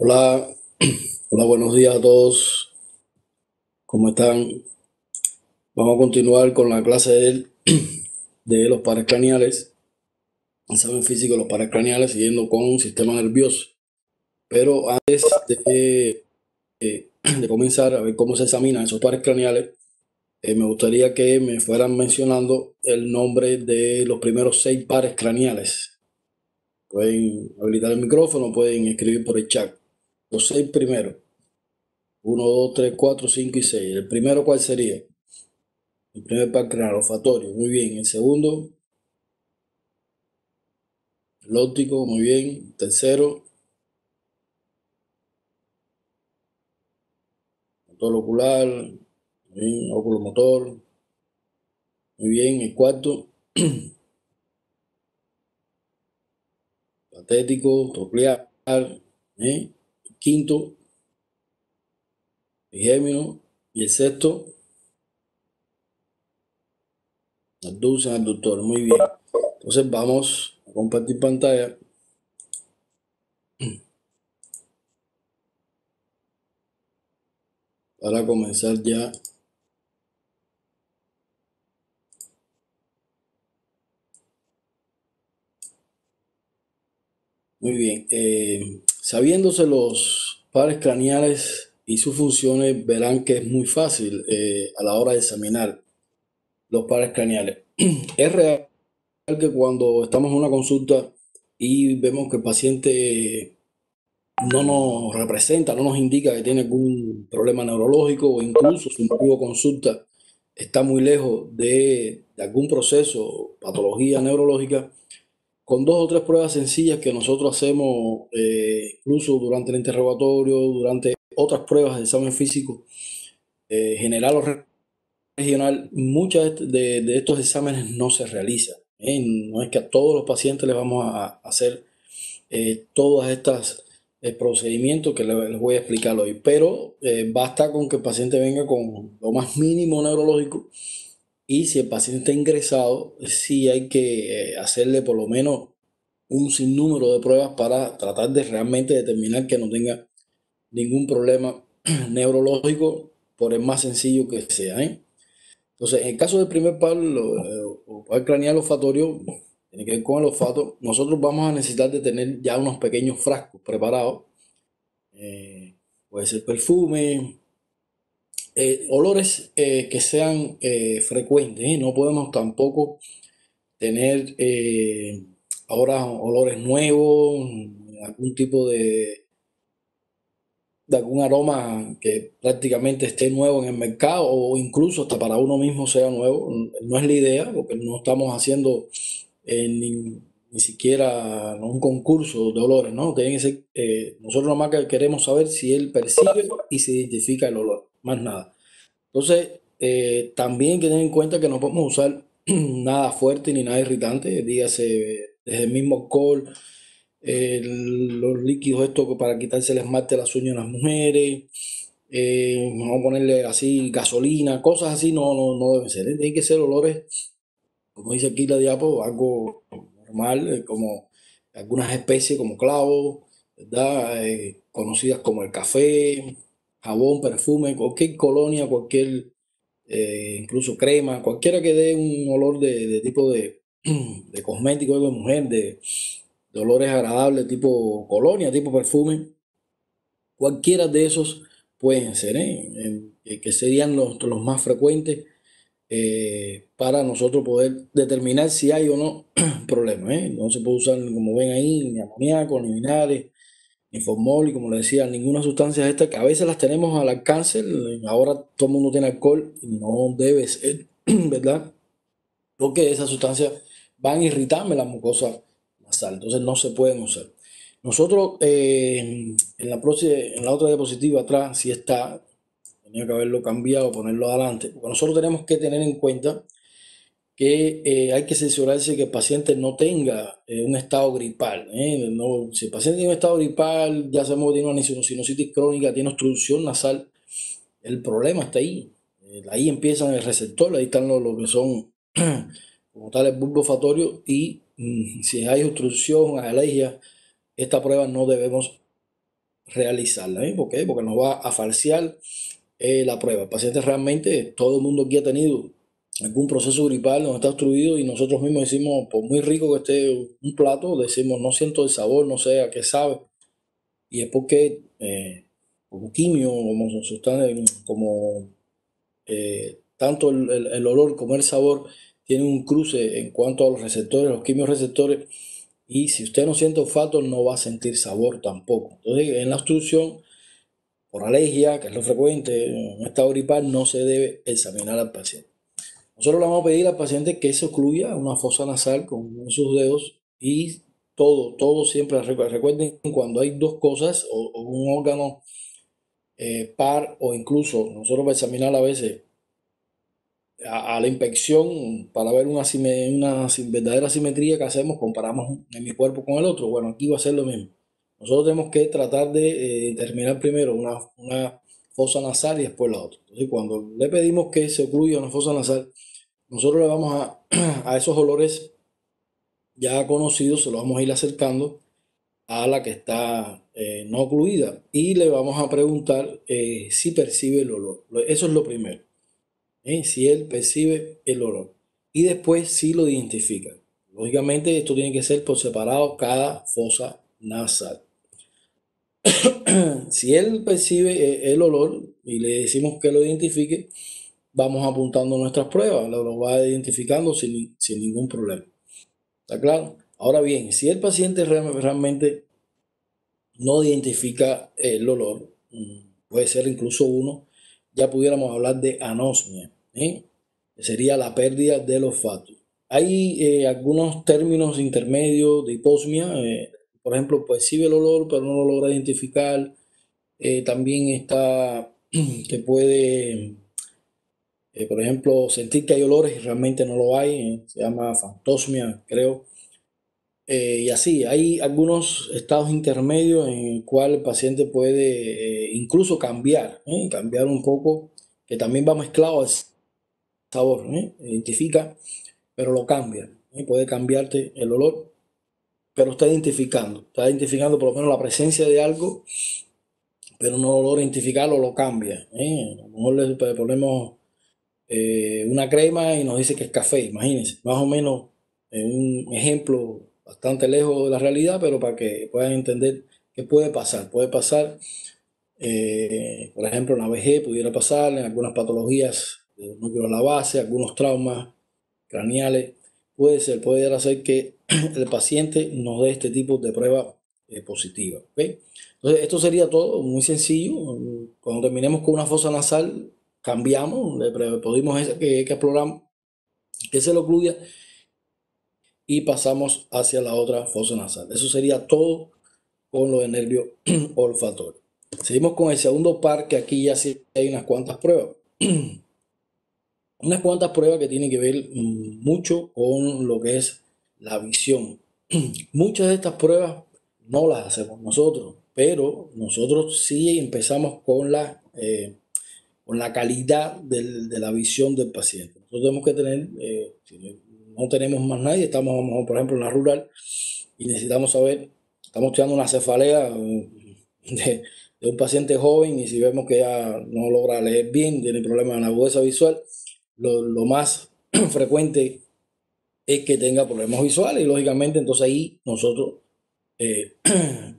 Hola, hola, buenos días a todos. ¿Cómo están? Vamos a continuar con la clase de los pares craneales, examen físico de los pares craneales, siguiendo con un sistema nervioso. Pero antes de comenzar a ver cómo se examinan esos pares craneales, me gustaría que me fueran mencionando el nombre de los primeros 6 pares craneales. Pueden habilitar el micrófono, pueden escribir por el chat. Los 6 primeros. Uno, 2, 3, 4, 5 y 6. ¿El primero cuál sería? El primer par craneal olfatorio, muy bien. El segundo, el óptico, muy bien. Tercero, motor ocular, muy bien. Oculomotor, muy bien. El cuarto, patético, troclear, ¿eh? El quinto, trigémino. Y el sexto, abducen, abductor, muy bien. Entonces vamos a compartir pantalla para comenzar ya. Muy bien. Sabiéndose los pares craneales y sus funciones, verán que es muy fácil a la hora de examinar los pares craneales. Es real que cuando estamos en una consulta y vemos que el paciente no nos representa, no nos indica que tiene algún problema neurológico o incluso su motivo de consulta está muy lejos de algún proceso, patología neurológica, con 2 o 3 pruebas sencillas que nosotros hacemos incluso durante el interrogatorio, durante otras pruebas de examen físico, general o regional, muchas de estos exámenes no se realizan. No es que a todos los pacientes les vamos a hacer todas estas procedimientos que les voy a explicar hoy, pero basta con que el paciente venga con lo más mínimo neurológico y si el paciente está ingresado, sí hay que hacerle por lo menos un sinnúmero de pruebas para tratar de realmente determinar que no tenga ningún problema neurológico, por el más sencillo que sea, ¿eh? Entonces, en el caso del primer par, o par craneal olfatorio, tiene que ver con el olfato, nosotros vamos a necesitar de tener ya unos pequeños frascos preparados. eh, Puede ser perfume, olores que sean frecuentes, ¿eh? No podemos tampoco tener ahora olores nuevos, algún tipo de algún aroma que prácticamente esté nuevo en el mercado o incluso hasta para uno mismo sea nuevo. No es la idea porque no estamos haciendo ni siquiera un concurso de olores, ¿no? Tiene que ser, nosotros nomás que queremos saber si él percibe y se identifica el olor, más nada. Entonces, también hay que tener en cuenta que no podemos usar nada fuerte ni nada irritante, dígase desde el mismo alcohol, los líquidos estos para quitarse el esmalte de las uñas a las mujeres, vamos a ponerle así gasolina, cosas así no deben ser, ¿eh? Tienen que ser olores, como dice aquí la diapo, algo normal, como algunas especies como clavos, ¿verdad? Conocidas como el café, jabón, perfume, cualquier colonia, cualquier incluso crema, cualquiera que dé un olor de tipo de cosmético de mujer, de olores agradables, tipo colonia, tipo perfume, cualquiera de esos pueden ser, que serían los más frecuentes para nosotros poder determinar si hay o no problema. No se puede usar, como ven ahí, ni amoníaco, ni vinagre, ni formol, y como le decía, ninguna sustancia de estas que a veces las tenemos al alcance. Ahora todo el mundo tiene alcohol y no debe ser, ¿verdad? Porque esas sustancias van a irritarme la mucosa nasal, entonces no se pueden usar. Nosotros en la otra diapositiva atrás, si está, tenía que haberlo cambiado, ponerlo adelante, porque nosotros tenemos que tener en cuenta que hay que cerciorarse que el paciente no tenga un estado gripal. Si el paciente tiene un estado gripal, ya sabemos que tiene una sinusitis crónica, tiene obstrucción nasal, El problema está ahí. Ahí empiezan el receptor, ahí están lo que son como tal el bulbo olfatorio y si hay obstrucción, alergia, esta prueba no debemos realizarla. ¿Por qué? Porque nos va a falsear la prueba. El paciente realmente, todo el mundo aquí ha tenido algún proceso gripal, nos está obstruido y nosotros mismos decimos, por muy rico que esté un plato, decimos, no siento el sabor, no sé a qué sabe. Y es porque como quimio, como sustancia, como tanto el olor como el sabor tienen un cruce en cuanto a los receptores, los quimiorreceptores, y si usted no siente olfato no va a sentir sabor tampoco. Entonces, en la obstrucción por alergia, que es lo frecuente, en estado gripal no se debe examinar al paciente. Nosotros le vamos a pedir al paciente que se ocluya una fosa nasal con sus dedos y todo siempre, recuerden cuando hay dos cosas o un órgano par o incluso nosotros para examinar a veces a la inspección para ver una verdadera simetría que hacemos, comparamos en mi cuerpo con el otro. Bueno, aquí va a ser lo mismo. Nosotros tenemos que tratar de determinar primero una fosa nasal y después la otra. Entonces, cuando le pedimos que se ocluya una fosa nasal, nosotros le vamos a esos olores ya conocidos, se los vamos a ir acercando a la que está no ocluida y le vamos a preguntar si percibe el olor. Eso es lo primero. Si él percibe el olor y después si lo identifica. Lógicamente esto tiene que ser por separado cada fosa nasal. Si él percibe el olor y le decimos que lo identifique, vamos apuntando nuestras pruebas, lo va identificando sin ningún problema. ¿Está claro? Ahora bien, si el paciente realmente no identifica el olor, puede ser incluso uno, ya pudiéramos hablar de anosmia, que sería la pérdida del olfato. Hay algunos términos intermedios de hiposmia, por ejemplo, percibe el olor pero no lo logra identificar. También está que puede, por ejemplo, sentir que hay olores y realmente no lo hay, se llama fantosmia, creo. Y así, hay algunos estados intermedios en el cual el paciente puede incluso cambiar un poco, que también va mezclado al sabor, identifica, pero lo cambia, puede cambiarte el olor, pero está identificando por lo menos la presencia de algo, pero no logra identificarlo, lo cambia. A lo mejor le ponemos una crema y nos dice que es café, imagínense, más o menos un ejemplo bastante lejos de la realidad, pero para que puedan entender qué puede pasar. Puede pasar, por ejemplo, en la vejez, pudiera pasar en algunas patologías del núcleo de la base, algunos traumas craneales, puede hacer que el paciente nos dé este tipo de prueba positiva. ¿Okay? Entonces, esto sería todo muy sencillo. Cuando terminemos con una fosa nasal, cambiamos, le pedimos que exploramos, que se lo ocluya y pasamos hacia la otra fosa nasal. Eso sería todo con lo de nervio olfatorio. Seguimos con el segundo par, que aquí ya sí hay unas cuantas pruebas. Unas cuantas pruebas que tienen que ver mucho con lo que es la visión. Muchas de estas pruebas no las hacemos nosotros, pero nosotros sí empezamos con la calidad de la visión del paciente. Nosotros tenemos que tener, si no tenemos más nadie, estamos a lo mejor, por ejemplo, en la rural y necesitamos saber, estamos tirando una cefalea de un paciente joven y si vemos que ya no logra leer bien, tiene problemas en la agudeza visual, lo más frecuente es que tenga problemas visuales y lógicamente entonces ahí nosotros eh,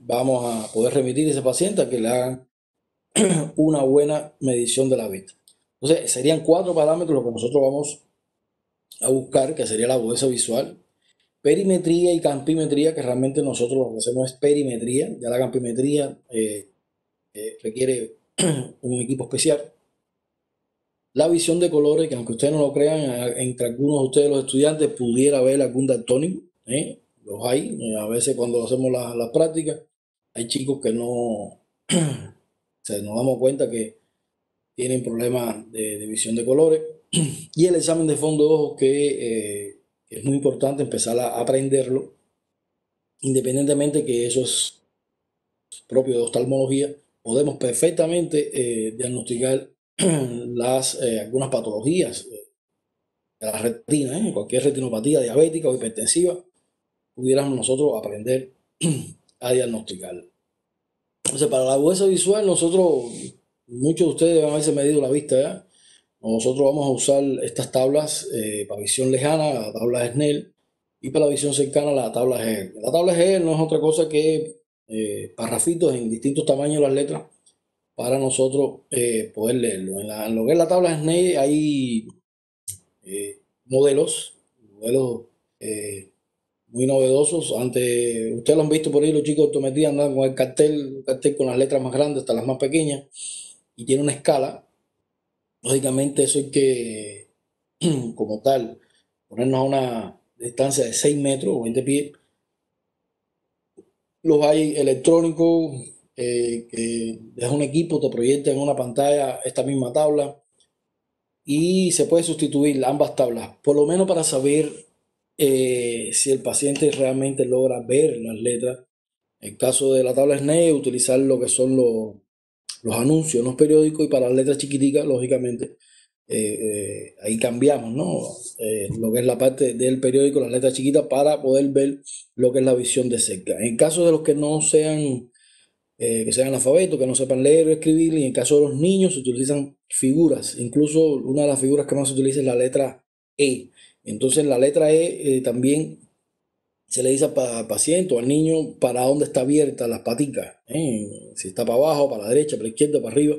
vamos a poder remitir a ese paciente a que le hagan una buena medición de la vista. Entonces serían cuatro parámetros los que nosotros vamos a buscar, que sería la agudeza visual, perimetría y campimetría, que realmente nosotros lo que hacemos es perimetría, ya la campimetría requiere un equipo especial. La visión de colores, que aunque ustedes no lo crean, entre algunos de ustedes los estudiantes pudiera haber algún daltónico, los hay, a veces cuando hacemos las prácticas, hay chicos que no, se nos damos cuenta que tienen problemas de visión de colores. Y el examen de fondo de ojos que es muy importante empezar a aprenderlo, independientemente que eso es propio de oftalmología, podemos perfectamente diagnosticar algunas patologías de la retina, cualquier retinopatía diabética o hipertensiva, pudiéramos nosotros aprender a diagnosticar. Entonces, para la agudeza visual, muchos de ustedes van a haberse medido la vista, ¿ya? Nosotros vamos a usar estas tablas para visión lejana, la tabla de Snell, y para la visión cercana, la tabla Hegel. La tabla Hegel no es otra cosa que parrafitos en distintos tamaños de las letras para nosotros poder leerlo. En lo que es la tabla Snell hay modelos eh, muy novedosos. Antes, ustedes lo han visto por ahí, los chicos de optometría andan con el cartel con las letras más grandes hasta las más pequeñas, y tiene una escala. Lógicamente eso hay que, como tal, ponernos a una distancia de 6 metros o 20 pies. Los hay electrónicos, que es un equipo, te proyecta en una pantalla esta misma tabla, y se puede sustituir ambas tablas, por lo menos para saber si el paciente realmente logra ver las letras. En el caso de la tabla SNEI, utilizar lo que son los anuncios, los periódicos, y para las letras chiquiticas, lógicamente, ahí cambiamos, ¿no? Lo que es la parte del periódico, las letras chiquitas, para poder ver lo que es la visión de cerca. En caso de los que no sean, que sean analfabetos, que no sepan leer o escribir, y en caso de los niños se utilizan figuras. Incluso una de las figuras que más se utiliza es la letra E. Entonces, la letra E también se le dice al paciente o al niño para dónde está abierta las paticas, si está para abajo, para la derecha, para la izquierda, para arriba.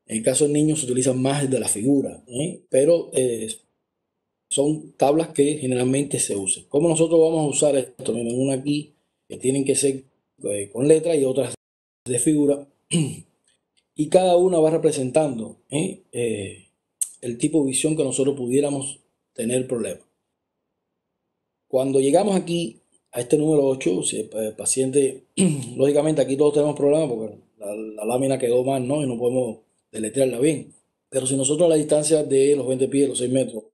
En el caso del niño se utilizan más el de la figura, pero son tablas que generalmente se usan. ¿Cómo nosotros vamos a usar esto? Miren, una aquí que tienen que ser con letra y otras de figura, y cada una va representando el tipo de visión que nosotros pudiéramos tener problemas. Cuando llegamos aquí a este número 8, si el paciente, lógicamente aquí todos tenemos problemas porque la lámina quedó mal, ¿no? Y no podemos deletrearla bien. Pero si nosotros a la distancia de los 20 pies, los 6 metros,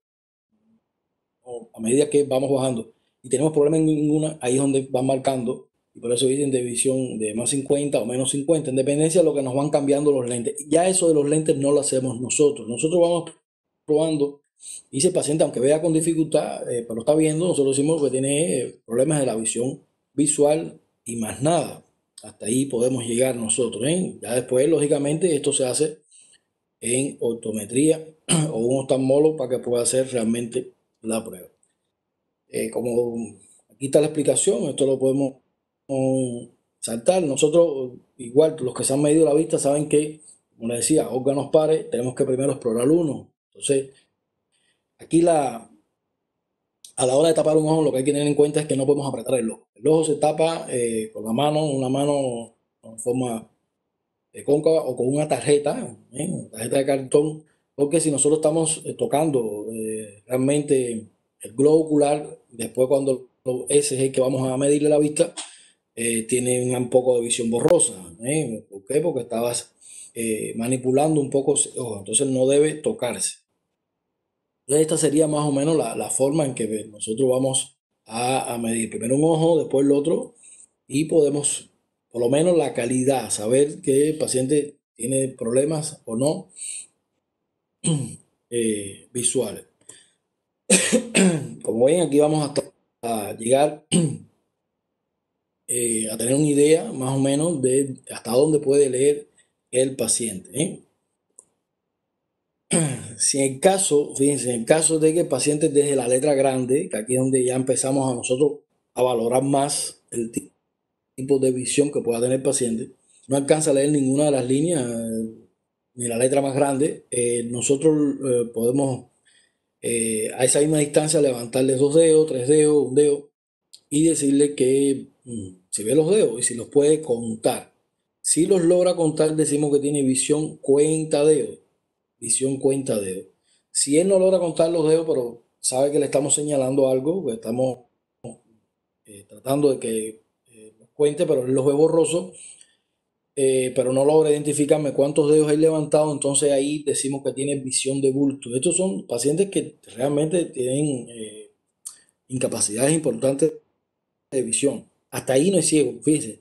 o a medida que vamos bajando y tenemos problemas en ninguna, ahí es donde van marcando, y por eso dicen de visión de más 50 o menos 50, en dependencia de lo que nos van cambiando los lentes. Ya eso de los lentes no lo hacemos nosotros. Nosotros vamos probando, y si el paciente, aunque vea con dificultad, pero está viendo, nosotros decimos que tiene problemas de la visión visual y más nada. Hasta ahí podemos llegar nosotros, ¿eh? Ya después, lógicamente, esto se hace en optometría o un oftalmólogo para que pueda hacer realmente la prueba. Como aquí está la explicación, esto lo podemos saltar. Nosotros, igual, los que se han medido la vista saben que, como les decía, órganos pares, tenemos que primero explorar uno. Entonces, aquí a la hora de tapar un ojo, lo que hay que tener en cuenta es que no podemos apretar el ojo. El ojo se tapa con la mano, una mano en forma cóncava, o con una tarjeta de cartón, porque si nosotros estamos tocando realmente el globo ocular, después cuando ese es el que vamos a medirle la vista, tiene un poco de visión borrosa. ¿Por qué? Porque estabas manipulando un poco ese ojo, entonces no debe tocarse. Entonces esta sería más o menos la forma en que nosotros vamos a medir primero un ojo, después el otro, y podemos, por lo menos la calidad, saber que el paciente tiene problemas o no visuales. Como ven, aquí vamos a llegar a tener una idea más o menos de hasta dónde puede leer el paciente. Si en el caso, fíjense, en el caso de que el paciente deje la letra grande, que aquí es donde ya empezamos a nosotros a valorar más el tipo de visión que pueda tener el paciente, no alcanza a leer ninguna de las líneas, ni la letra más grande, nosotros podemos a esa misma distancia levantarle 2 dedos, 3 dedos, un dedo, y decirle que si ve los dedos y si los puede contar. Si los logra contar, decimos que tiene visión cuenta dedos. Visión cuenta dedos. Si él no logra contar los dedos, pero sabe que le estamos señalando algo, que estamos tratando de que los cuente, pero él los ve borroso, pero no logra identificarme cuántos dedos hay levantados, entonces ahí decimos que tiene visión de bulto. Estos son pacientes que realmente tienen incapacidades importantes de visión. Hasta ahí no es ciego, fíjense.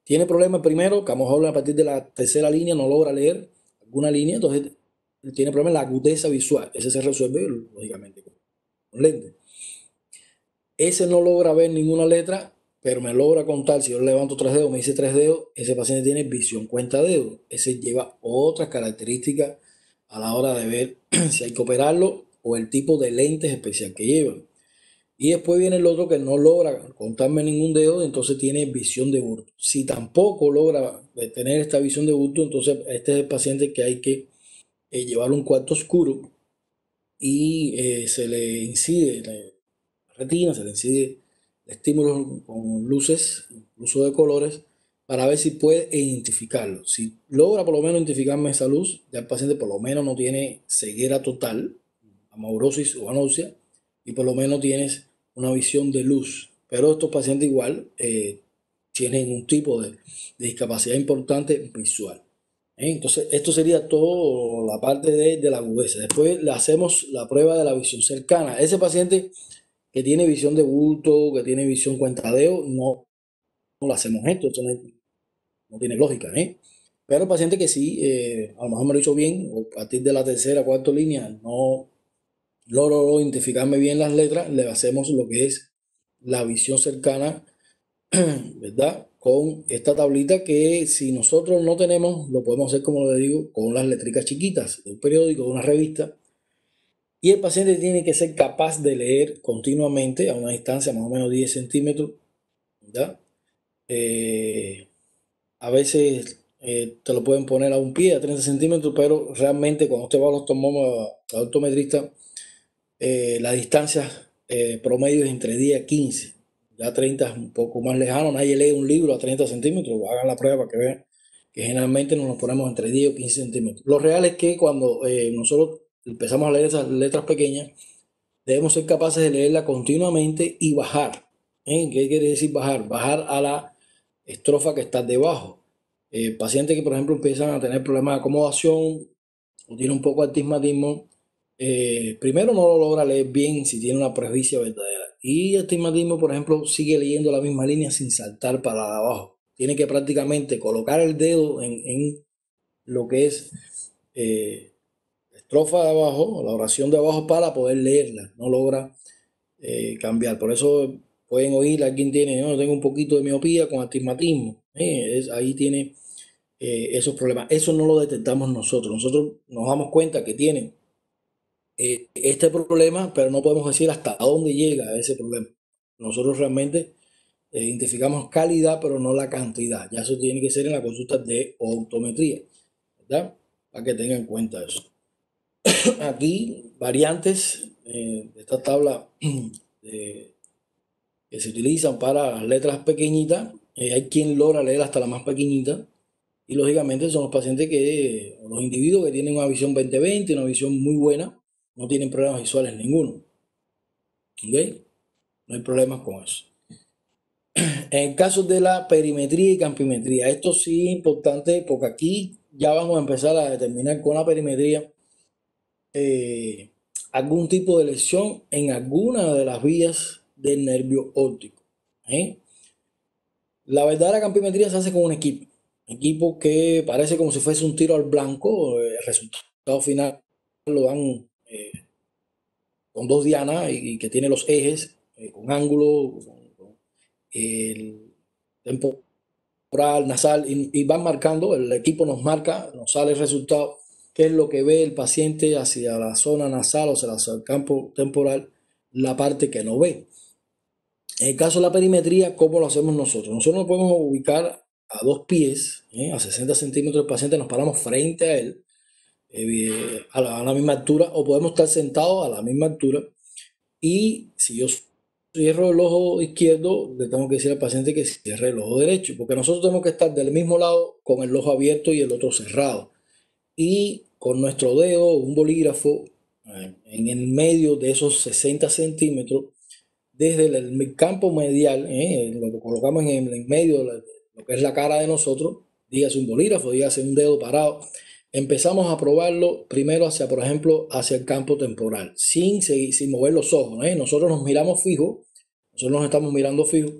Tiene problemas primero, que a lo mejor a partir de la tercera línea no logra leer alguna línea, entonces tiene problemas en la agudeza visual. Ese se resuelve, lógicamente, con lente. Ese no logra ver ninguna letra, pero me logra contar. Si yo le levanto 3 dedos, me dice 3 dedos, ese paciente tiene visión cuenta dedos. Ese lleva otras características a la hora de ver si hay que operarlo o el tipo de lentes especial que lleva. Y después viene el otro que no logra contarme ningún dedo, entonces tiene visión de bulto. Si tampoco logra tener esta visión de bulto, entonces este es el paciente que hay que llevar a un cuarto oscuro y se le incide retina, se le incide estímulos con luces, uso de colores, para ver si puede identificarlo. Si logra por lo menos identificarme esa luz, ya el paciente por lo menos no tiene ceguera total, amaurosis o anosmia, y por lo menos tienes una visión de luz. Pero estos pacientes igual tienen un tipo de discapacidad importante visual. Entonces, esto sería todo la parte de la agudeza. Después le hacemos la prueba de la visión cercana. Ese paciente que tiene visión de bulto, que tiene visión cuentadeo, no le hacemos esto no tiene lógica, ¿eh? Pero el paciente que sí, a lo mejor me lo hizo bien, o a partir de la tercera, cuarta línea, no logro identificarme bien las letras, le hacemos lo que es la visión cercana, ¿verdad? Con esta tablita que si nosotros no tenemos, lo podemos hacer, como le digo, con las letricas chiquitas de un periódico, de una revista. Y el paciente tiene que ser capaz de leer continuamente a una distancia más o menos 10 centímetros, ¿verdad? Eh, a veces te lo pueden poner a un pie, a 30 centímetros, pero realmente cuando usted va al optometrista, la distancia promedio es entre 10 a 15. Ya 30 es un poco más lejano, nadie lee un libro a 30 centímetros, hagan la prueba para que vean que generalmente nos ponemos entre 10 o 15 centímetros. Lo real es que cuando nosotros empezamos a leer esas letras pequeñas, debemos ser capaces de leerla continuamente y bajar. ¿Qué quiere decir bajar? Bajar a la estrofa que está debajo. Pacientes que, por ejemplo, empiezan a tener problemas de acomodación o tienen un poco de astigmatismo, primero no lo logra leer bien si tiene una presbicia verdadera. Y el astigmatismo, por ejemplo, sigue leyendo la misma línea sin saltar para abajo. Tiene que prácticamente colocar el dedo en lo que es la estrofa de abajo, la oración de abajo para poder leerla. No logra cambiar. Por eso pueden oír a quien tiene, no, tengo un poquito de miopía con astigmatismo. Ahí tiene esos problemas. Eso no lo detectamos nosotros. Nosotros nos damos cuenta que tiene este problema, pero no podemos decir hasta dónde llega ese problema. Nosotros realmente identificamos calidad, pero no la cantidad. Ya eso tiene que ser en la consulta de optometría, ¿verdad? Para que tengan en cuenta eso. Aquí, variantes de esta tabla que se utilizan para las letras pequeñitas. Hay quien logra leer hasta la más pequeñita. Y lógicamente son los pacientes los individuos que tienen una visión 20/20, una visión muy buena, no tienen problemas visuales ninguno. ¿Ok? No hay problemas con eso. En el caso de la perimetría y campimetría, esto sí es importante porque aquí ya vamos a empezar a determinar con la perimetría algún tipo de lesión en alguna de las vías del nervio óptico. La verdadera campimetría se hace con un equipo que parece como si fuese un tiro al blanco. El resultado final lo dan con dos dianas y que tiene los ejes con ángulo, con el temporal, nasal, y van marcando, el equipo nos marca, nos sale el resultado, qué es lo que ve el paciente hacia la zona nasal o hacia el campo temporal, la parte que no ve. En el caso de la perimetría, ¿cómo lo hacemos nosotros? Nosotros nos podemos ubicar a 2 pies, a 60 centímetros del paciente, nos paramos frente a él, a la misma altura, o podemos estar sentados a la misma altura. Y si yo cierro el ojo izquierdo, le tengo que decir al paciente que cierre el ojo derecho, porque nosotros tenemos que estar del mismo lado con el ojo abierto y el otro cerrado. Y con nuestro dedo, un bolígrafo, en el medio de esos 60 centímetros, desde el campo medial, lo colocamos en el medio de lo que es la cara de nosotros, dígase un bolígrafo, dígase un dedo parado, empezamos a probarlo primero hacia, por ejemplo, hacia el campo temporal, sin mover los ojos. Nosotros nos miramos fijo, nosotros nos estamos mirando fijo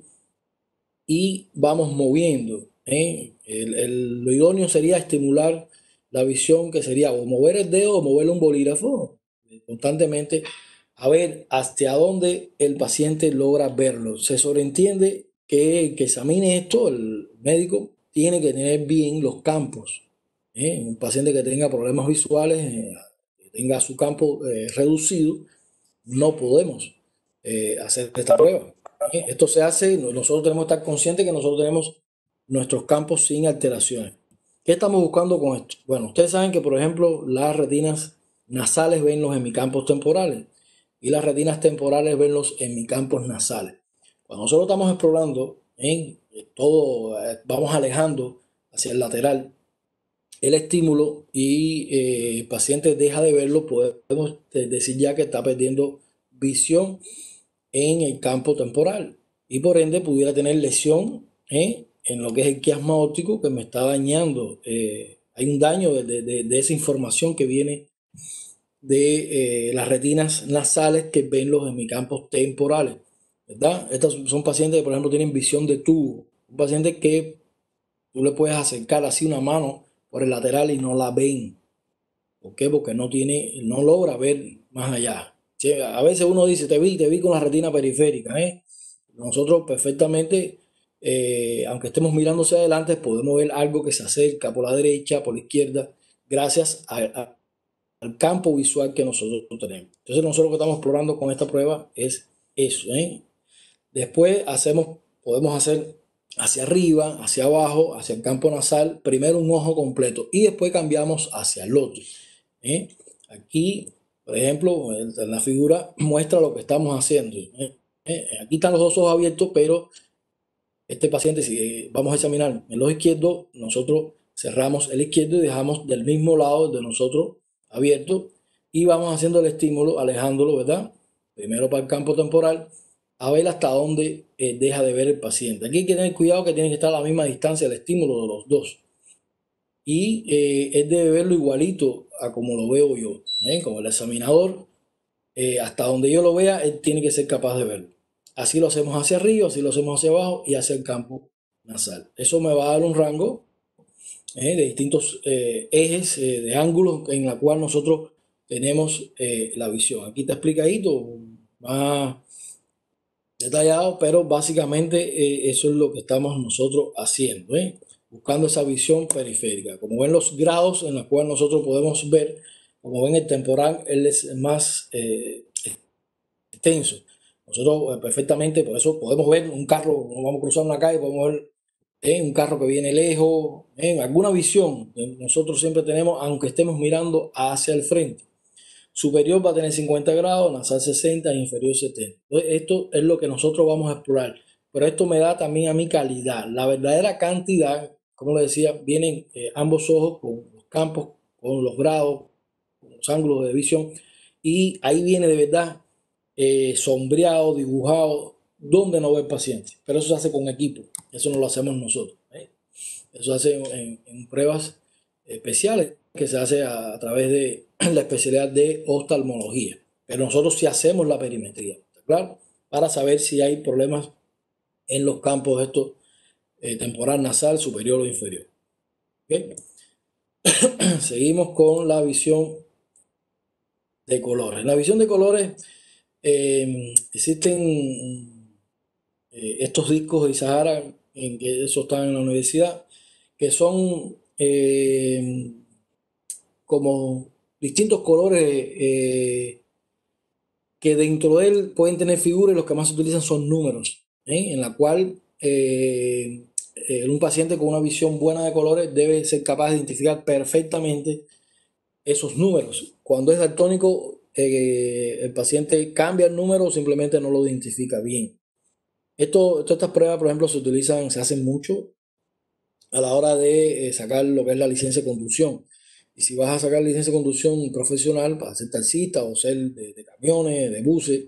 y vamos moviendo. Lo idóneo sería estimular la visión, que sería o mover el dedo o mover un bolígrafo constantemente, a ver hasta dónde el paciente logra verlo. Se sobreentiende que el que examine esto, el médico, tiene que tener bien los campos. Un paciente que tenga problemas visuales, que tenga su campo reducido, no podemos hacer esta prueba. Esto se hace, nosotros tenemos que estar conscientes que nosotros tenemos nuestros campos sin alteraciones. ¿Qué estamos buscando con esto? Bueno, ustedes saben que, por ejemplo, las retinas nasales ven los hemicampos temporales y las retinas temporales ven los hemicampos nasales. Cuando nosotros estamos explorando en todo, vamos alejando hacia el lateral el estímulo y el paciente deja de verlo, podemos decir ya que está perdiendo visión en el campo temporal y por ende pudiera tener lesión en lo que es el quiasma óptico que me está dañando. Hay un daño de esa información que viene de las retinas nasales que ven los hemicampos temporales, ¿verdad? Estos son pacientes que, por ejemplo, tienen visión de tubo. Un paciente que tú le puedes acercar así una mano por el lateral y no la ven. ¿Por qué? Porque no logra ver más allá. Sí, a veces uno dice, te vi con la retina periférica. Nosotros perfectamente, aunque estemos mirando hacia adelante, podemos ver algo que se acerca por la derecha, por la izquierda, gracias al campo visual que nosotros tenemos. Entonces nosotros lo que estamos explorando con esta prueba es eso. Después podemos hacer hacia arriba, hacia abajo, hacia el campo nasal, primero un ojo completo y después cambiamos hacia el otro. Aquí, por ejemplo, en la figura muestra lo que estamos haciendo. Aquí están los dos ojos abiertos, pero este paciente, si vamos a examinar el ojo izquierdo, nosotros cerramos el izquierdo y dejamos del mismo lado de nosotros abierto y vamos haciendo el estímulo, alejándolo, ¿verdad? Primero para el campo temporal, a ver hasta dónde deja de ver el paciente. Aquí hay que tener cuidado que tiene que estar a la misma distancia el estímulo de los dos. Y él debe verlo igualito a como lo veo yo, como el examinador. Hasta donde yo lo vea, él tiene que ser capaz de verlo. Así lo hacemos hacia arriba, así lo hacemos hacia abajo y hacia el campo nasal. Eso me va a dar un rango de distintos ejes de ángulos en la cual nosotros tenemos la visión. Aquí está explicadito, más detallado, pero básicamente eso es lo que estamos nosotros haciendo, buscando esa visión periférica. Como ven los grados en los cuales nosotros podemos ver, como ven el temporal, él es más extenso. Nosotros perfectamente, por eso podemos ver un carro, nos vamos a cruzar una calle, podemos ver un carro que viene lejos, alguna visión que nosotros siempre tenemos, aunque estemos mirando hacia el frente. Superior va a tener 50 grados, nasal 60 e inferior 70. Entonces, esto es lo que nosotros vamos a explorar. Pero esto me da también a mi calidad. La verdadera cantidad, como le decía, vienen ambos ojos con los campos, con los grados, con los ángulos de visión. Y ahí viene de verdad sombreado, dibujado, donde no ve el paciente. Pero eso se hace con equipo. Eso no lo hacemos nosotros. Eso se hace en pruebas especiales que se hace a través de la especialidad de oftalmología. Pero nosotros sí hacemos la perimetría, ¿está claro? Para saber si hay problemas en los campos estos temporal, nasal, superior o inferior. ¿Okay? Seguimos con la visión de colores. En la visión de colores existen estos discos de Sahara, en que eso está en la universidad, que son como distintos colores que dentro de él pueden tener figuras y los que más se utilizan son números, en la cual un paciente con una visión buena de colores debe ser capaz de identificar perfectamente esos números. Cuando es daltónico, el paciente cambia el número o simplemente no lo identifica bien. Estas pruebas, por ejemplo, se hacen mucho a la hora de sacar lo que es la licencia de conducción. Y si vas a sacar licencia de conducción profesional para ser taxista o ser de camiones, de buses,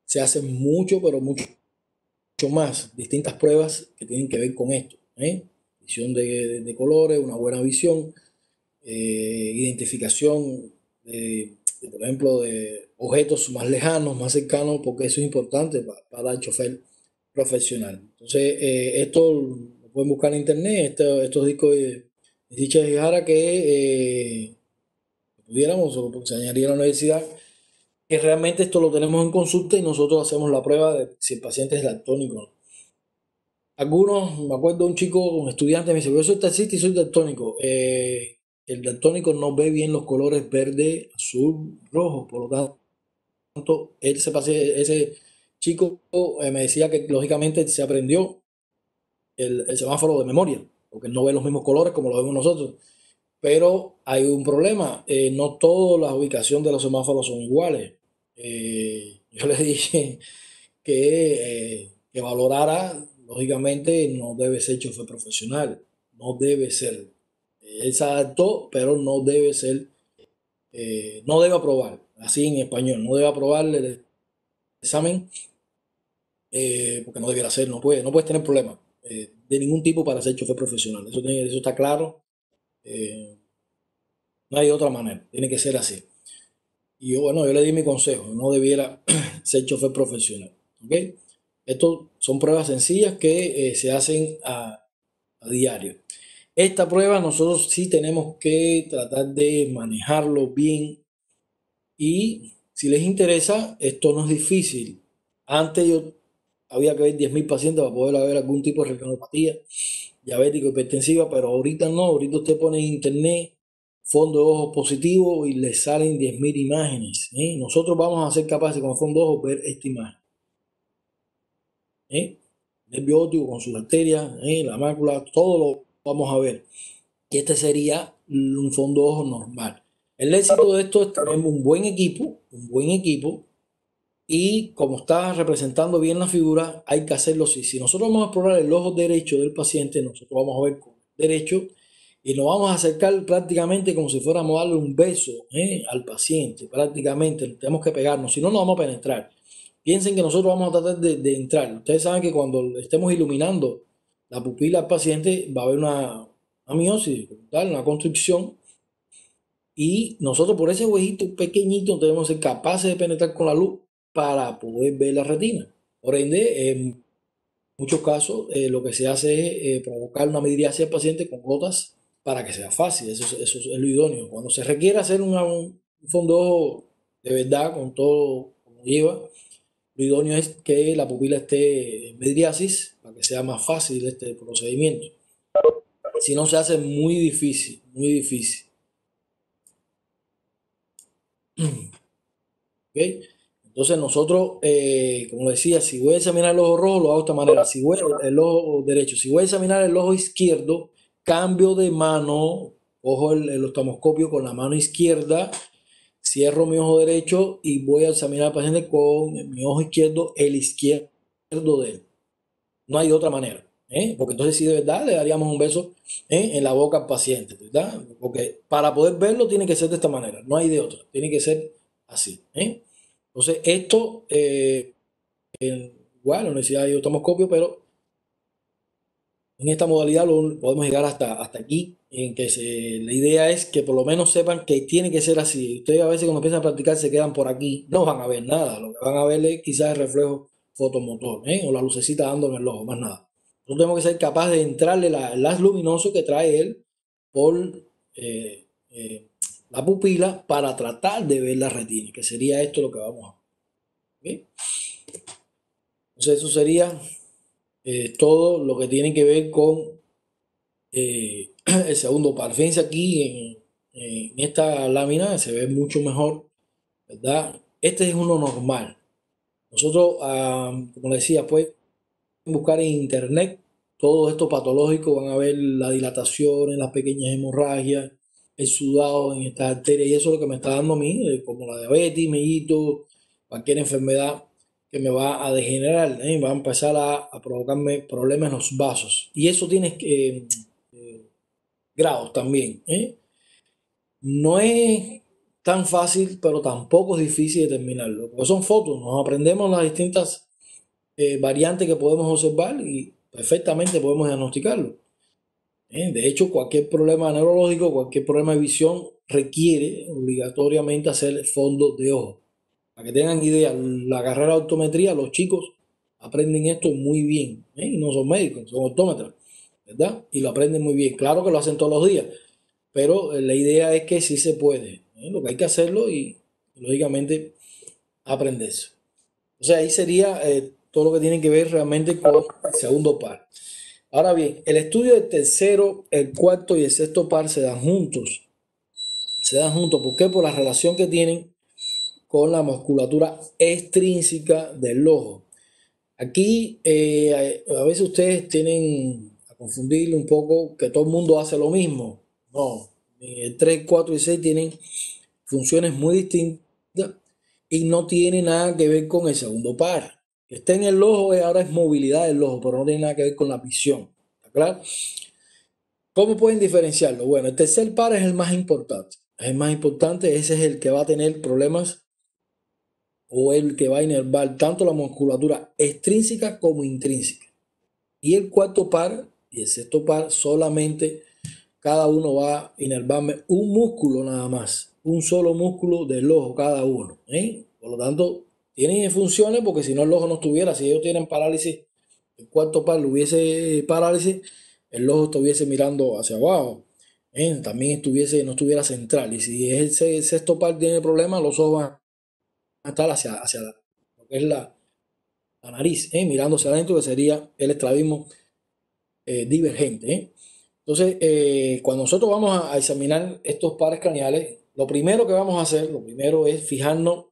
se hacen mucho, pero mucho más distintas pruebas que tienen que ver con esto. Visión de colores, una buena visión, identificación, por ejemplo, de objetos más lejanos, más cercanos, porque eso es importante para el chofer profesional. Entonces, esto lo pueden buscar en internet, estos discos de si se fijara que pudiéramos, o se añadiera a la universidad, que realmente esto lo tenemos en consulta y nosotros hacemos la prueba de si el paciente es daltónico o no. Algunos, me acuerdo de un chico, un estudiante, me dice, yo soy taxista y soy daltónico. El daltónico no ve bien los colores verde, azul, rojo, por lo tanto, ese chico me decía que lógicamente se aprendió el semáforo de memoria, porque no ve los mismos colores como lo vemos nosotros. Pero hay un problema, no toda la ubicación de los semáforos son iguales. Yo le dije que valorara, lógicamente no debe ser chofer profesional, no debe ser. Él se adaptó, pero no debe ser, no debe aprobar, así en español, no debe aprobar el examen porque no debiera ser, no puedes tener problemas de ningún tipo para ser chofer profesional. Eso está claro, eh, no hay otra manera, tiene que ser así. Y yo, bueno, yo le di mi consejo, no debiera ser chofer profesional. ¿Ok? Estos son pruebas sencillas que se hacen a diario. Esta prueba nosotros sí tenemos que tratar de manejarlo bien y si les interesa, esto no es difícil. Antes yo había que ver 10.000 pacientes para poder haber algún tipo de retinopatía diabética hipertensiva, pero ahorita no, ahorita usted pone en internet fondo de ojos positivo y le salen 10.000 imágenes. ¿Eh? Nosotros vamos a ser capaces con el fondo de ojos ver esta imagen. ¿Eh? Nervio óptico con sus arterias, la mácula, todo lo vamos a ver. Y este sería un fondo de ojos normal. El éxito de esto es tener un buen equipo, y como está representando bien la figura, hay que hacerlo así. Si nosotros vamos a explorar el ojo derecho del paciente, nosotros vamos a ver con el derecho y nos vamos a acercar prácticamente como si fuéramos a darle un beso al paciente. Prácticamente tenemos que pegarnos, si no, no vamos a penetrar. Piensen que nosotros vamos a tratar de entrar. Ustedes saben que cuando estemos iluminando la pupila al paciente va a haber una miosis, una constricción, y nosotros por ese huequito pequeñito debemos ser capaces de penetrar con la luz para poder ver la retina. Por ende, en muchos casos lo que se hace es provocar una midriasis al paciente con gotas para que sea fácil. Eso es lo idóneo. Cuando se requiere hacer un fondo de ojo de verdad con todo como lleva, lo idóneo es que la pupila esté en midriasis para que sea más fácil este procedimiento. Si no, se hace muy difícil, muy difícil. ¿Ok? Entonces nosotros, como decía, si voy a examinar el ojo rojo, lo hago de esta manera. Si voy el ojo derecho, si voy a examinar el ojo izquierdo, cambio de mano, cojo el oftalmoscopio con la mano izquierda, cierro mi ojo derecho y voy a examinar al paciente con mi ojo izquierdo, el izquierdo de él. No hay otra manera. Porque entonces sí de verdad le daríamos un beso en la boca al paciente, ¿verdad? Porque para poder verlo tiene que ser de esta manera, no hay de otra, tiene que ser así. Entonces esto, igual, la universidad de tomoscopio, pero en esta modalidad podemos llegar hasta aquí, en que la idea es que por lo menos sepan que tiene que ser así. Ustedes a veces cuando empiezan a practicar se quedan por aquí, no van a ver nada, lo que van a ver es quizás el reflejo fotomotor, o la lucecita dando en el ojo, más nada. Nosotros tenemos que ser capaces de entrarle el haz luminoso que trae él por la pupila para tratar de ver la retina, que sería esto lo que vamos a ver. ¿Ok? Entonces eso sería todo lo que tiene que ver con el segundo par. Fíjense aquí en esta lámina, se ve mucho mejor, ¿verdad? Este es uno normal. Nosotros, como decía, pueden buscar en internet todo esto patológico, van a ver la dilatación en las pequeñas hemorragias, el sudado en estas arterias, y eso es lo que me está dando a mí, como la diabetes, mellito, cualquier enfermedad que me va a degenerar, va a empezar a provocarme problemas en los vasos. Y eso tiene grados también. No es tan fácil, pero tampoco es difícil determinarlo, porque son fotos, nos aprendemos las distintas variantes que podemos observar y perfectamente podemos diagnosticarlo. De hecho, cualquier problema neurológico, cualquier problema de visión requiere obligatoriamente hacer fondo de ojo. Para que tengan idea, la carrera de optometría, los chicos aprenden esto muy bien, y no son médicos, son optómetras, ¿verdad? Y lo aprenden muy bien. Claro que lo hacen todos los días, pero la idea es que sí se puede. Lo que hay que hacerlo y lógicamente aprenderse. O sea, ahí sería todo lo que tiene que ver realmente con el segundo par. Ahora bien, el estudio del tercero, el cuarto y el sexto par se dan juntos. Se dan juntos, ¿por qué? Por la relación que tienen con la musculatura extrínseca del ojo. Aquí a veces ustedes tienen a confundir un poco que todo el mundo hace lo mismo. No, el 3, 4 y 6 tienen funciones muy distintas y no tiene nada que ver con el segundo par. Que esté en el ojo ahora es movilidad del ojo, pero no tiene nada que ver con la visión. ¿Está claro? ¿Cómo pueden diferenciarlo? Bueno, el tercer par es el más importante. Es el más importante, ese es el que va a tener problemas o el que va a inervar tanto la musculatura extrínseca como intrínseca. Y el cuarto par y el sexto par solamente cada uno va a inervarme un músculo nada más, un solo músculo del ojo cada uno. Por lo tanto, tienen funciones porque si no el ojo no estuviera, si ellos tienen parálisis, el cuarto par hubiese parálisis, el ojo estuviese mirando hacia abajo. También no estuviera central. Y si el sexto par tiene problemas, los ojos van a estar hacia lo que es la nariz, mirando hacia adentro, que sería el estrabismo divergente. Entonces, cuando nosotros vamos a examinar estos pares craneales, lo primero que vamos a hacer, lo primero es fijarnos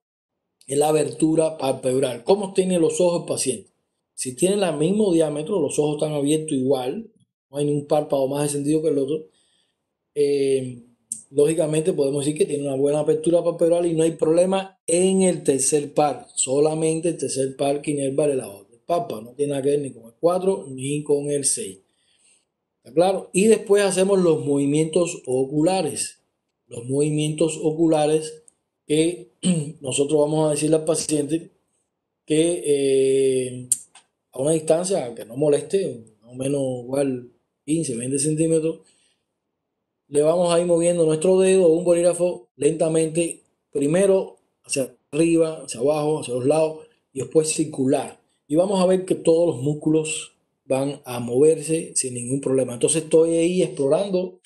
en la abertura palpebral. ¿Cómo tiene los ojos el paciente? Si tienen el mismo diámetro, los ojos están abiertos igual, no hay ningún párpado más descendido que el otro, eh, lógicamente podemos decir que tiene una buena apertura palpebral y no hay problema en el tercer par, solamente el tercer par que inerva el lado del párpado, no tiene nada que ver ni con el 4 ni con el 6. ¿Está claro? Y después hacemos los movimientos oculares. Los movimientos oculares que nosotros vamos a decirle al paciente que a una distancia que no moleste, más o menos igual 15, 20 centímetros, le vamos a ir moviendo nuestro dedo o un bolígrafo lentamente, primero hacia arriba, hacia abajo, hacia los lados y después circular. Y vamos a ver que todos los músculos van a moverse sin ningún problema. Entonces estoy ahí explorando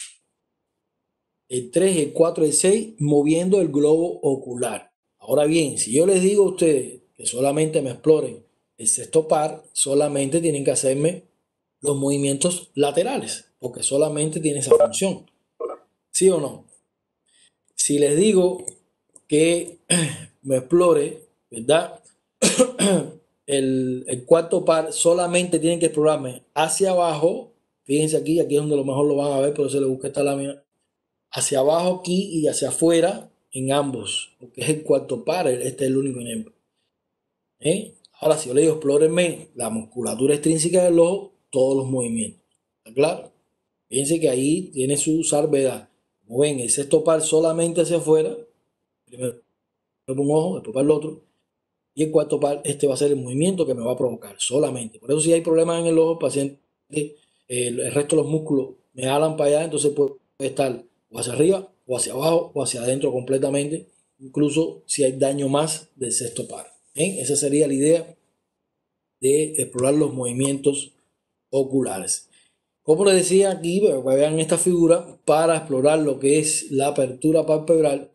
el 3, el 4, el 6, moviendo el globo ocular. Ahora bien, si yo les digo a ustedes que solamente me exploren el sexto par, solamente tienen que hacerme los movimientos laterales, porque solamente tiene esa función. ¿Sí o no? Si les digo que me explore, ¿verdad? El cuarto par solamente tienen que explorarme hacia abajo. Fíjense aquí, aquí es donde a lo mejor lo van a ver, pero se le busca esta lámina. Hacia abajo aquí y hacia afuera en ambos, porque es el cuarto par, este es el único ejemplo. Ahora, si yo le digo explórenme la musculatura extrínseca del ojo, todos los movimientos. ¿Está claro? Fíjense que ahí tiene su salvedad. Como ven, el sexto par solamente hacia afuera, primero por un ojo, después para el otro, y el cuarto par, este va a ser el movimiento que me va a provocar solamente. Por eso si hay problemas en el ojo, el paciente, el resto de los músculos me jalan para allá, entonces puede estar o hacia arriba, o hacia abajo, o hacia adentro completamente, incluso si hay daño más del sexto par. Esa sería la idea de explorar los movimientos oculares. Como les decía aquí, vean esta figura, para explorar lo que es la apertura palpebral,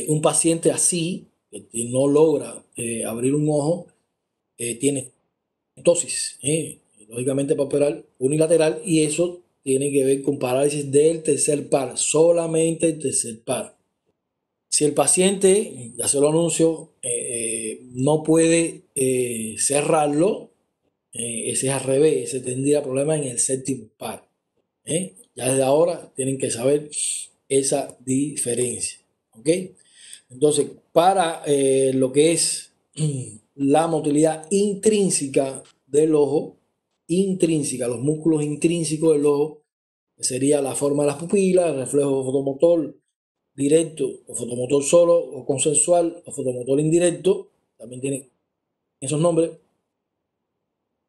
un paciente así, que no logra abrir un ojo, tiene ptosis, lógicamente palpebral unilateral, y eso tiene que ver con parálisis del tercer par, solamente el tercer par. Si el paciente, ya se lo anuncio, no puede cerrarlo, ese es al revés, ese tendría problemas en el séptimo par. Ya desde ahora tienen que saber esa diferencia. ¿Ok? Entonces, para lo que es la motilidad intrínseca del ojo, intrínseca, los músculos intrínsecos del ojo, que sería la forma de las pupilas, el reflejo fotomotor directo o fotomotor solo o consensual o fotomotor indirecto, también tiene esos nombres,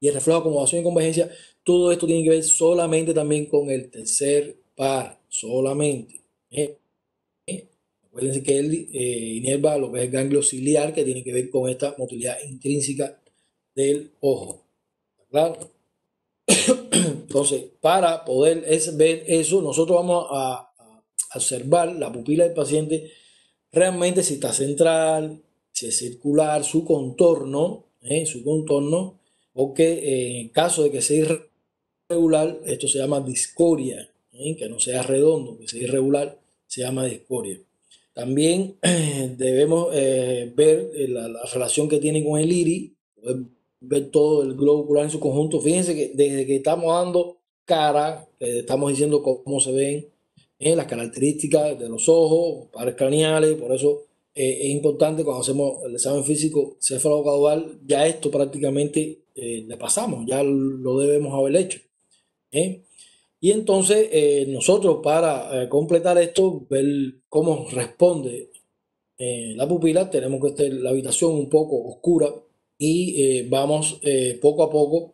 y el reflejo de acomodación y convergencia, todo esto tiene que ver solamente también con el tercer par, solamente. Acuérdense que él inerva lo que es el ganglio ciliar, que tiene que ver con esta motilidad intrínseca del ojo. ¿Claro? Entonces, para poder ver eso, nosotros vamos a observar la pupila del paciente realmente si está central, si es circular, su contorno, porque en caso de que sea irregular, esto se llama discoria, que no sea redondo, que sea irregular, se llama discoria. También debemos ver la relación que tiene con el iris, poder ver todo el globo ocular en su conjunto. Fíjense que desde que estamos dando cara, que estamos diciendo cómo se ven las características de los ojos, pares craneales, por eso es importante cuando hacemos el examen físico céfalo-caudal, ya esto prácticamente le pasamos, ya lo debemos haber hecho. Y entonces nosotros para completar esto, ver cómo responde la pupila, tenemos que estar la habitación un poco oscura y vamos poco a poco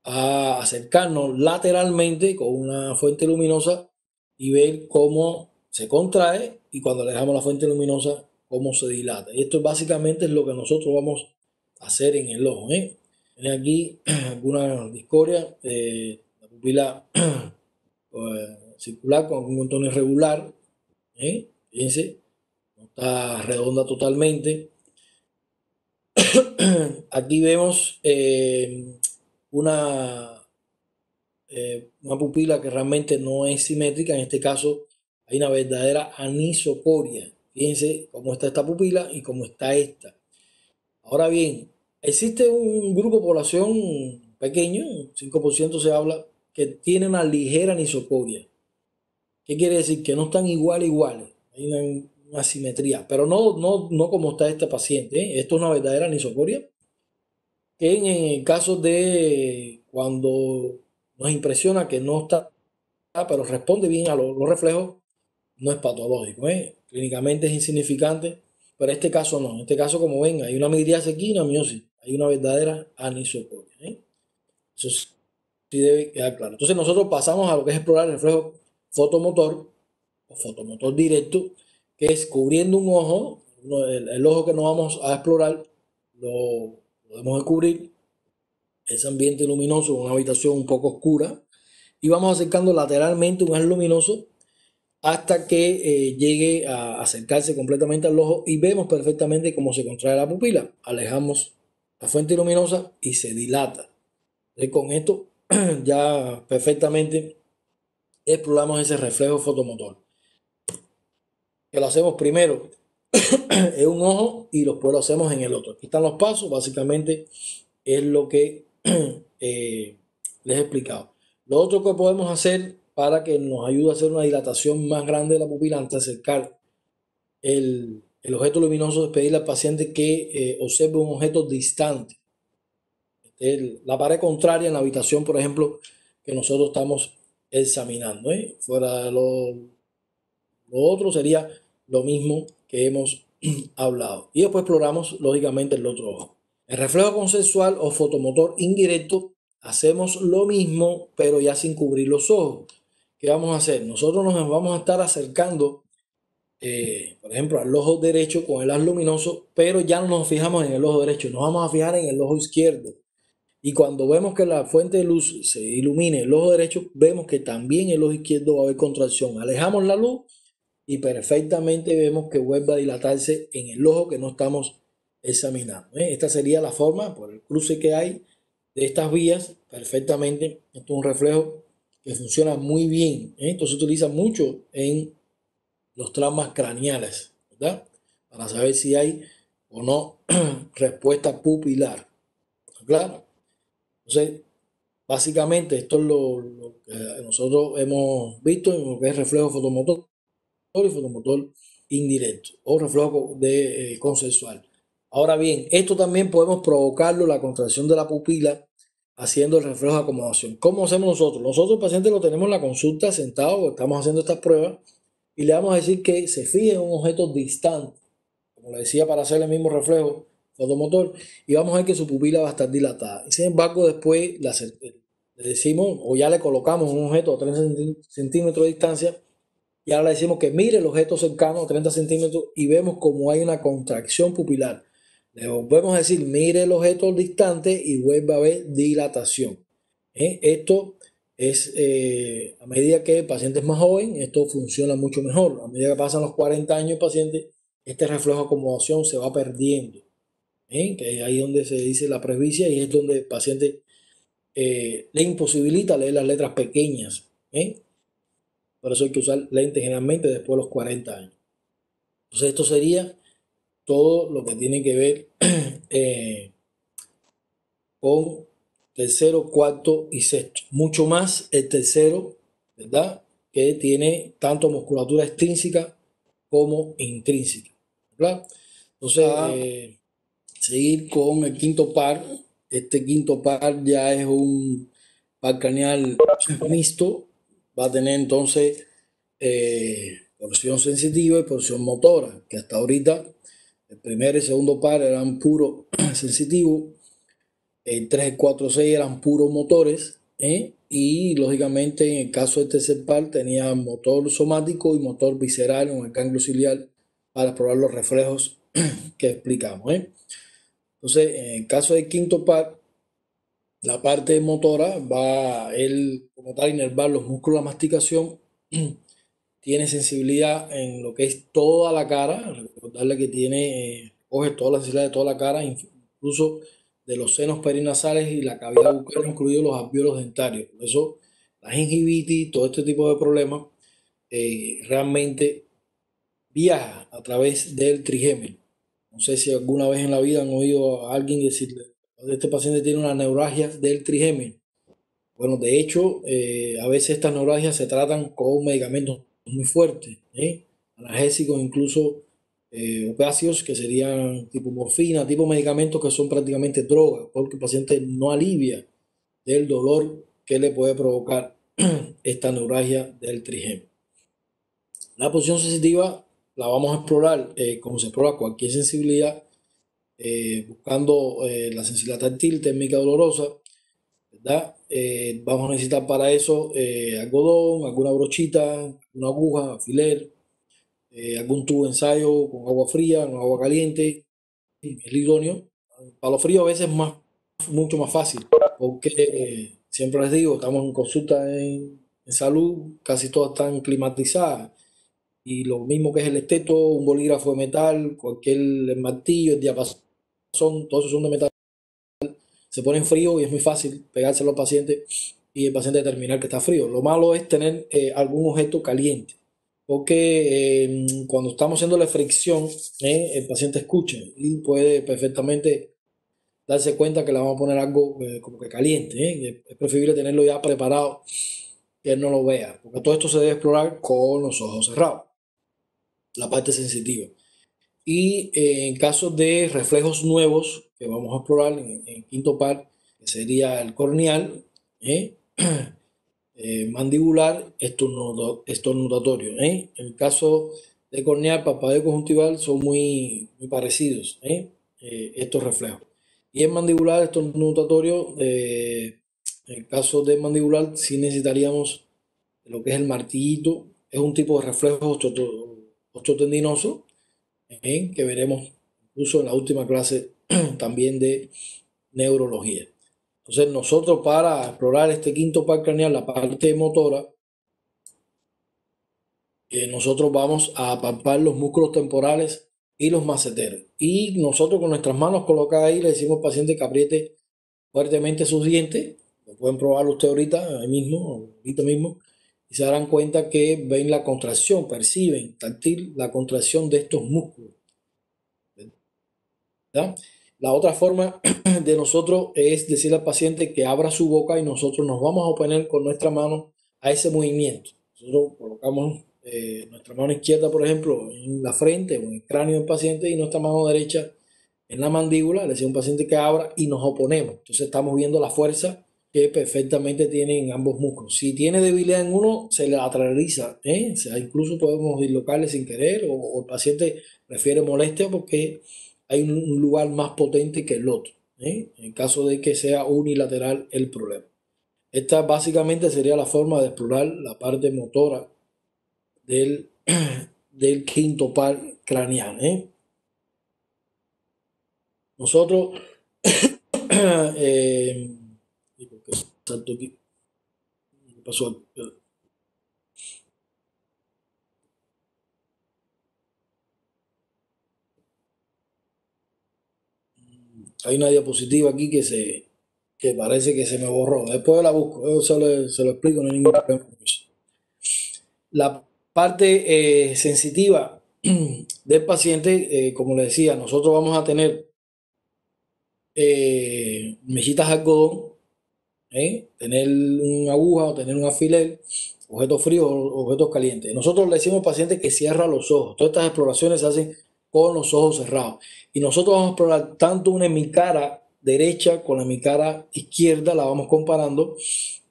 a acercarnos lateralmente con una fuente luminosa y ver cómo se contrae y cuando le dejamos la fuente luminosa, cómo se dilata. Y esto básicamente es lo que nosotros vamos a hacer en el ojo. Tienen aquí alguna discoria, la pupila circular con un contorno irregular. Fíjense, no está redonda totalmente. Aquí vemos una una pupila que realmente no es simétrica. En este caso hay una verdadera anisocoria. Fíjense cómo está esta pupila y cómo está esta. Ahora bien, existe un grupo de población pequeño, 5% se habla, que tiene una ligera anisocoria. ¿Qué quiere decir? Que no están iguales. Hay una simetría, pero no como está este paciente. Esto es una verdadera anisocoria que en el caso de cuando nos impresiona que no está, pero responde bien a los reflejos, no es patológico. Clínicamente es insignificante, pero en este caso no. En este caso, como ven, hay una midriasis aquí y una miosis. Hay una verdadera anisocoria. Eso sí debe quedar claro. Entonces nosotros pasamos a lo que es explorar el reflejo fotomotor o fotomotor directo, que es cubriendo un ojo, el ojo que no vamos a explorar, lo podemos cubrir ese ambiente luminoso, una habitación un poco oscura, y vamos acercando lateralmente un haz luminoso hasta que llegue a acercarse completamente al ojo y vemos perfectamente cómo se contrae la pupila. Alejamos la fuente luminosa y se dilata. Entonces, con esto ya perfectamente exploramos ese reflejo fotomotor. Que lo hacemos primero en un ojo y después lo hacemos en el otro. Aquí están los pasos, básicamente es lo que les he explicado. Lo otro que podemos hacer para que nos ayude a hacer una dilatación más grande de la pupila antes de acercar el objeto luminoso es pedirle al paciente que observe un objeto distante. La pared contraria en la habitación, por ejemplo, que nosotros estamos examinando. Fuera de lo otro sería lo mismo que hemos hablado. Y después exploramos, lógicamente, el otro ojo. El reflejo consensual o fotomotor indirecto, hacemos lo mismo, pero ya sin cubrir los ojos. ¿Qué vamos a hacer? Nosotros nos vamos a estar acercando, por ejemplo, al ojo derecho con el haz luminoso, pero ya no nos fijamos en el ojo derecho, nos vamos a fijar en el ojo izquierdo. Y cuando vemos que la fuente de luz se ilumine el ojo derecho, vemos que también el ojo izquierdo va a haber contracción. Alejamos la luz y perfectamente vemos que vuelve a dilatarse en el ojo que no estamos examinando. Esta sería la forma, por el cruce que hay de estas vías, perfectamente. Esto es un reflejo que funciona muy bien. Esto se utiliza mucho en los traumas craneales, ¿verdad? Para saber si hay o no respuesta pupilar. Claro. Entonces, básicamente esto es lo que nosotros hemos visto en lo que es reflejo fotomotor y fotomotor indirecto o reflejo consensual. Ahora bien, esto también podemos provocarlo, la contracción de la pupila, haciendo el reflejo de acomodación. ¿Cómo hacemos nosotros? Nosotros, el paciente, lo tenemos en la consulta sentado, estamos haciendo estas pruebas y le vamos a decir que se fije en un objeto distante, como le decía, para hacer el mismo reflejo fotomotor, y vamos a ver que su pupila va a estar dilatada. Sin embargo, después le decimos o ya le colocamos un objeto a 30 centímetros de distancia y ahora le decimos que mire el objeto cercano a 30 centímetros y vemos como hay una contracción pupilar. Le volvemos a decir, mire el objeto distante y vuelve a ver dilatación. Esto es a medida que el paciente es más joven, esto funciona mucho mejor. A medida que pasan los 40 años el paciente, este reflejo de acomodación se va perdiendo, que es ahí donde se dice la presbicia y es donde el paciente le imposibilita leer las letras pequeñas. Por eso hay que usar lentes generalmente después de los 40 años. Entonces esto sería todo lo que tiene que ver eh, con tercero, cuarto y sexto. Mucho más el tercero, ¿verdad? Que tiene tanto musculatura extrínseca como intrínseca, ¿verdad? Entonces, seguir con el quinto par. Este quinto par ya es un par craneal mixto. Va a tener entonces porción sensitiva y porción motora, que hasta ahorita el primer y segundo par eran puro sensitivo, el 3, 4, 6 eran puros motores, y lógicamente en el caso del tercer par tenía motor somático y motor visceral en el ganglio ciliar para probar los reflejos que explicamos. Entonces, en el caso del quinto par, la parte motora va él como tal inervar los músculos de la masticación. Tiene sensibilidad en lo que es toda la cara, recordarle que tiene, coge toda la sensibilidad de toda la cara, incluso de los senos perinasales y la cavidad bucal, incluidos los alvéolos dentarios. Por eso la gingivitis, todo este tipo de problemas, realmente viaja a través del trigémino. No sé si alguna vez en la vida han oído a alguien decirle, este paciente tiene una neuralgia del trigémino. Bueno, de hecho, a veces estas neuralgias se tratan con medicamentos muy fuertes, analgésicos, incluso opiáceos, que serían tipo morfina, tipo medicamentos que son prácticamente drogas, porque el paciente no alivia del dolor que le puede provocar esta neuralgia del trigémino. La posición sensitiva la vamos a explorar como se explora cualquier sensibilidad, buscando la sensibilidad táctil, térmica dolorosa, ¿verdad? Vamos a necesitar para eso algodón, alguna brochita, una aguja, alfiler, algún tubo de ensayo con agua fría, con agua caliente, el idóneo. Para los fríos a veces es mucho más fácil, porque siempre les digo, estamos en consulta en salud, casi todas están climatizadas. Y lo mismo que es el esteto, un bolígrafo de metal, cualquier martillo, el diapasón, todos esos son de metal, se ponen frío y es muy fácil pegárselo al paciente y el paciente determinar que está frío. Lo malo es tener algún objeto caliente, porque cuando estamos haciendo la fricción, el paciente escucha y puede perfectamente darse cuenta que le vamos a poner algo como que caliente. Es preferible tenerlo ya preparado, que él no lo vea, porque todo esto se debe explorar con los ojos cerrados, la parte sensitiva. Y en caso de reflejos nuevos que vamos a explorar en quinto par, que sería el corneal, ¿eh? Mandibular, estornudatorio. En el caso de corneal, parpadeo conjuntival son muy parecidos, estos reflejos. Y en mandibular, estornudatorio, en el caso de mandibular, sí necesitaríamos lo que es el martillito. Es un tipo de reflejo osteotendinoso, que veremos incluso en la última clase también de neurología. Entonces nosotros para explorar este quinto par craneal, la parte motora, nosotros vamos a palpar los músculos temporales y los maceteros. Y nosotros con nuestras manos colocadas ahí le decimos al paciente que apriete fuertemente sus dientes. Lo pueden probar ustedes ahorita, ahí mismo, ahorita mismo, y se darán cuenta que ven la contracción, perciben táctil la contracción de estos músculos, ¿verdad? La otra forma de nosotros es decirle al paciente que abra su boca y nosotros nos vamos a oponer con nuestra mano a ese movimiento. Nosotros colocamos nuestra mano izquierda, por ejemplo, en la frente o en el cráneo del paciente y nuestra mano derecha en la mandíbula. Le decimos al paciente que abra y nos oponemos. Entonces estamos viendo la fuerza que perfectamente tienen ambos músculos. Si tiene debilidad en uno, se le lateraliza, O sea, incluso podemos dislocarle sin querer o el paciente prefiere molestia porque hay un lugar más potente que el otro, en caso de que sea unilateral el problema. Esta básicamente sería la forma de explorar la parte motora del, del quinto par craneal. Nosotros, eh, Pasó. Hay una diapositiva aquí que parece que se me borró. Después la busco, se lo explico, no hay ningún problema con eso. La parte sensitiva del paciente, como le decía, nosotros vamos a tener mechitas de algodón, tener una aguja o tener un alfiler, objetos fríos o objetos calientes. Nosotros le decimos al paciente que cierra los ojos. Todas estas exploraciones se hacen con los ojos cerrados. Y nosotros vamos a explorar tanto una hemicara derecha con la hemicara izquierda, la vamos comparando,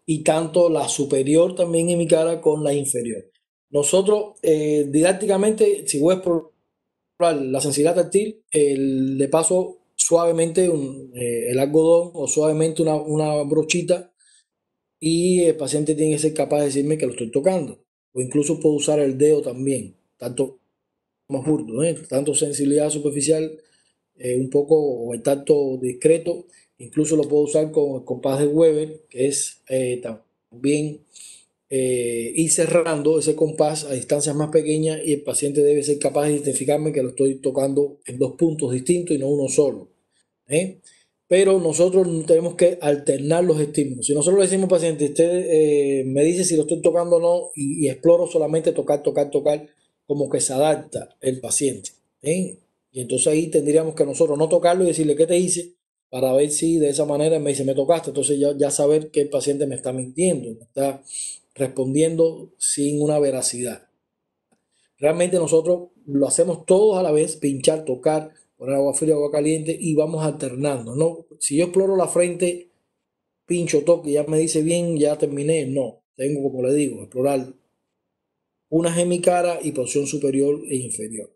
y tanto la superior también hemicara con la inferior. Nosotros didácticamente, si voy a explorar la sensibilidad táctil, le paso suavemente el algodón o suavemente una brochita y el paciente tiene que ser capaz de decirme que lo estoy tocando. O incluso puedo usar el dedo también, tanto más burdo, tanto sensibilidad superficial, un poco o el tacto discreto. Incluso lo puedo usar con el compás de Weber, que es también ir cerrando ese compás a distancias más pequeñas y el paciente debe ser capaz de identificarme que lo estoy tocando en dos puntos distintos y no uno solo. ¿eh? Pero nosotros tenemos que alternar los estímulos. Si nosotros le decimos al paciente, usted me dice si lo estoy tocando o no y exploro solamente tocar, tocar, tocar, como que se adapta el paciente. Y entonces ahí tendríamos que nosotros no tocarlo y decirle, ¿qué te hice? Para ver si de esa manera me dice, me tocaste. Entonces ya saber que el paciente me está mintiendo, me está respondiendo sin una veracidad. Realmente nosotros lo hacemos todos a la vez, pinchar, tocar, poner agua fría, agua caliente y vamos alternando, ¿no? Si yo exploro la frente, pincho, toque, ya me dice bien, ya terminé, no. Tengo, como le digo, explorar una gemicara y porción superior e inferior.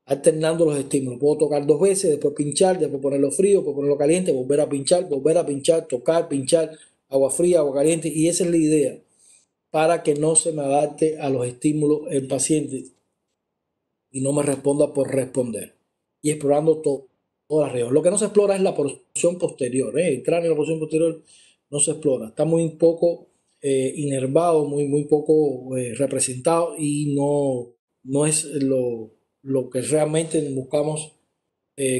Alternando los estímulos. Puedo tocar dos veces, después pinchar, después ponerlo frío, después ponerlo caliente, volver a pinchar, tocar, pinchar, agua fría, agua caliente. Y esa es la idea, para que no se me adapte a los estímulos el paciente y no me responda por responder. Y explorando todas las regiones. Lo que no se explora es la porción posterior. El cráneo y la porción posterior no se explora. Está muy poco inervado, muy poco representado y no es lo que realmente buscamos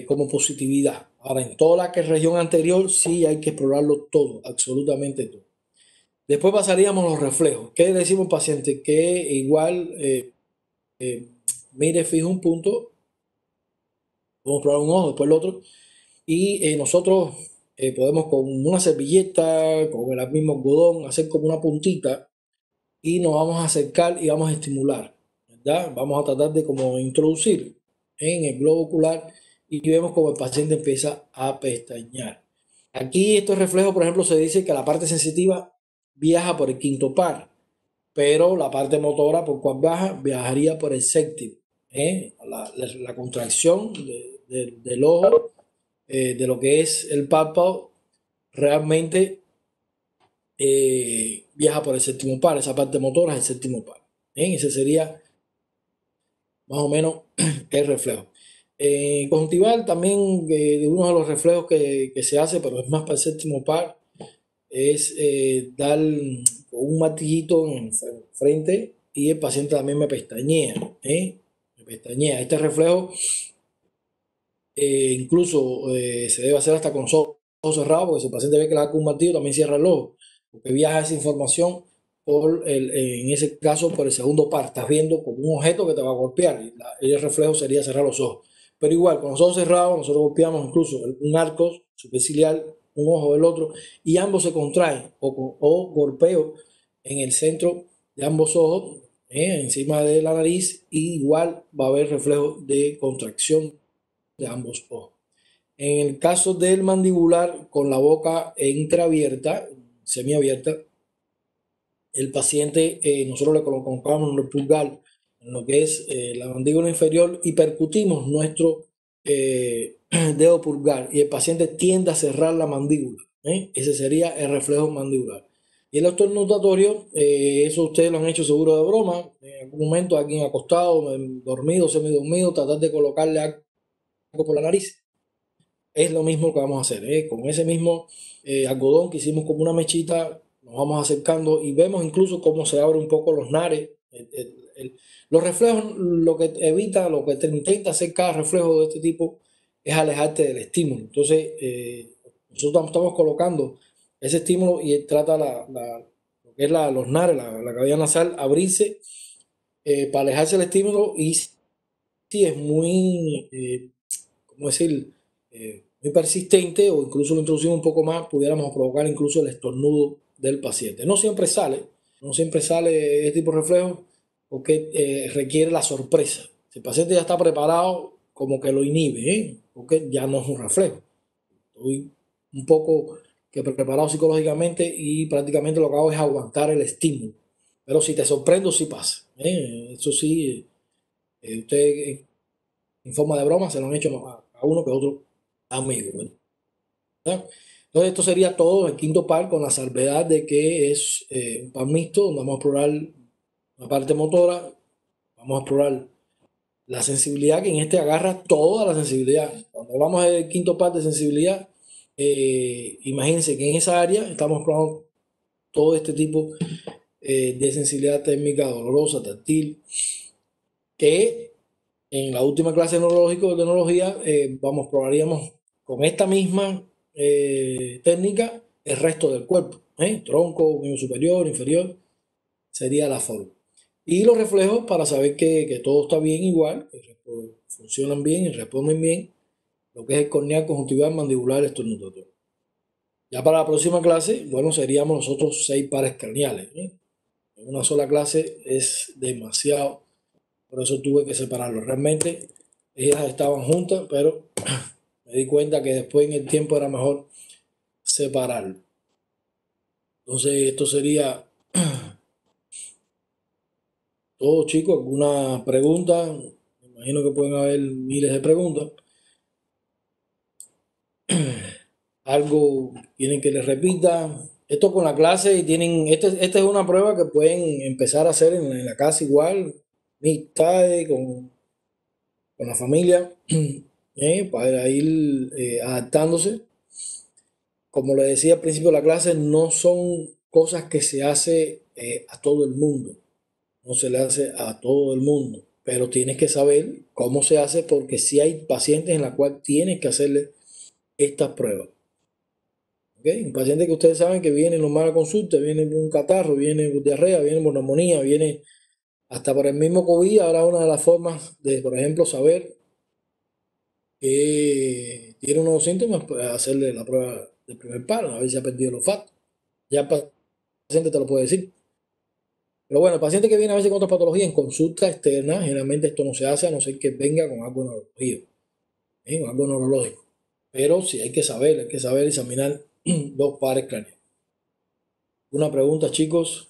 como positividad. Ahora, en toda la que región anterior sí hay que explorarlo todo, absolutamente todo. Después pasaríamos a los reflejos. ¿Qué decimos al paciente? Que igual mire fijo un punto, vamos a probar un ojo, después el otro, y nosotros podemos con una servilleta, con el mismo algodón, hacer como una puntita y nos vamos a acercar y vamos a estimular, ¿verdad? Vamos a tratar de como introducir en el globo ocular y vemos como el paciente empieza a pestañear. Aquí estos reflejos, por ejemplo, se dice que la parte sensitiva viaja por el quinto par, pero la parte motora, por cual viajaría por el séptimo. La contracción del ojo, de lo que es el párpado, realmente viaja por el séptimo par. Esa parte motora es el séptimo par. Ese sería más o menos el reflejo. Conjuntival también, uno de los reflejos que se hace, pero es más para el séptimo par, es dar un martillito en frente y el paciente también me pestañea. Me pestañea. Este reflejo incluso se debe hacer hasta con los ojos cerrados, porque si el paciente ve que le da con un martillo, también cierra el ojo, porque viaja esa información en ese caso por el segundo par. Estás viendo como un objeto que te va a golpear y el reflejo sería cerrar los ojos. Pero igual, con los ojos cerrados, nosotros golpeamos incluso un arco superciliar, un ojo del otro, y ambos se contraen o golpeo en el centro de ambos ojos, encima de la nariz, y igual va a haber reflejo de contracción de ambos ojos. En el caso del mandibular, con la boca entreabierta, semiabierta, el paciente, nosotros le colocamos el pulgar en lo que es la mandíbula inferior y percutimos nuestro dedo pulgar y el paciente tiende a cerrar la mandíbula. Ese sería el reflejo mandibular. Y el estornudatorio, eso ustedes lo han hecho seguro de broma. En algún momento alguien acostado, dormido, semidormido, tratar de colocarle algo por la nariz. Es lo mismo que vamos a hacer, con ese mismo algodón que hicimos como una mechita, nos vamos acercando y vemos incluso cómo se abren un poco los nares. Los reflejos, lo que evita, lo que te intenta hacer cada reflejo de este tipo es alejarte del estímulo. Entonces, nosotros estamos colocando ese estímulo y trata lo que es los nares, la cavidad nasal, abrirse para alejarse del estímulo y sí es muy, ¿cómo decir? Muy persistente o incluso lo introducimos un poco más, pudiéramos provocar incluso el estornudo del paciente. No siempre sale este tipo de reflejo porque requiere la sorpresa. Si el paciente ya está preparado, como que lo inhibe, porque ya no es un reflejo. Estoy un poco que preparado psicológicamente y prácticamente lo que hago es aguantar el estímulo. Pero si te sorprendo, sí pasa. Eso sí, usted en forma de broma se lo han hecho a uno que otro amigo, ¿verdad? Entonces esto sería todo el quinto par con la salvedad de que es un par mixto donde vamos a explorar la parte motora, vamos a explorar la sensibilidad que en este agarra toda la sensibilidad. Cuando hablamos del quinto par de sensibilidad, imagínense que en esa área estamos explorando todo este tipo de sensibilidad térmica, dolorosa, táctil, que en la última clase de neurológico de tecnología probaríamos con esta misma técnica el resto del cuerpo, tronco, miembro superior, inferior, sería la forma. Y los reflejos para saber que todo está bien igual, que funcionan bien y responden bien, lo que es el corneal, conjuntival, mandibular, estornudatorio. Ya para la próxima clase, bueno, seríamos nosotros 6 pares craneales. En una sola clase es demasiado, por eso tuve que separarlos. Realmente ellas estaban juntas, pero me di cuenta que después en el tiempo era mejor separarlo. Entonces, esto sería todo, chicos. ¿Alguna pregunta? Me imagino que pueden haber miles de preguntas. Algo quieren que les repita. Esto con la clase y tienen, esta es una prueba que pueden empezar a hacer en la casa igual, amistades, con la familia, para ir adaptándose. Como le decía al principio de la clase, no son cosas que se hace a todo el mundo, no se le hace a todo el mundo, pero tienes que saber cómo se hace porque si hay pacientes en la cual tienes que hacerle estas pruebas. ¿Okay? Un paciente que ustedes saben que viene normal a consulta, viene con un catarro, viene con diarrea, viene con neumonía, viene hasta por el mismo COVID. Ahora una de las formas de, por ejemplo, saber que tiene unos síntomas, pues hacerle la prueba del primer paro, a ver si ha perdido el olfato. Ya el paciente te lo puede decir. Pero bueno, el paciente que viene a veces con otra patología en consulta externa, generalmente esto no se hace a no ser que venga con algo neurológico, con algo neurológico. Pero sí hay que saber examinar los pares craneales. Una pregunta, chicos.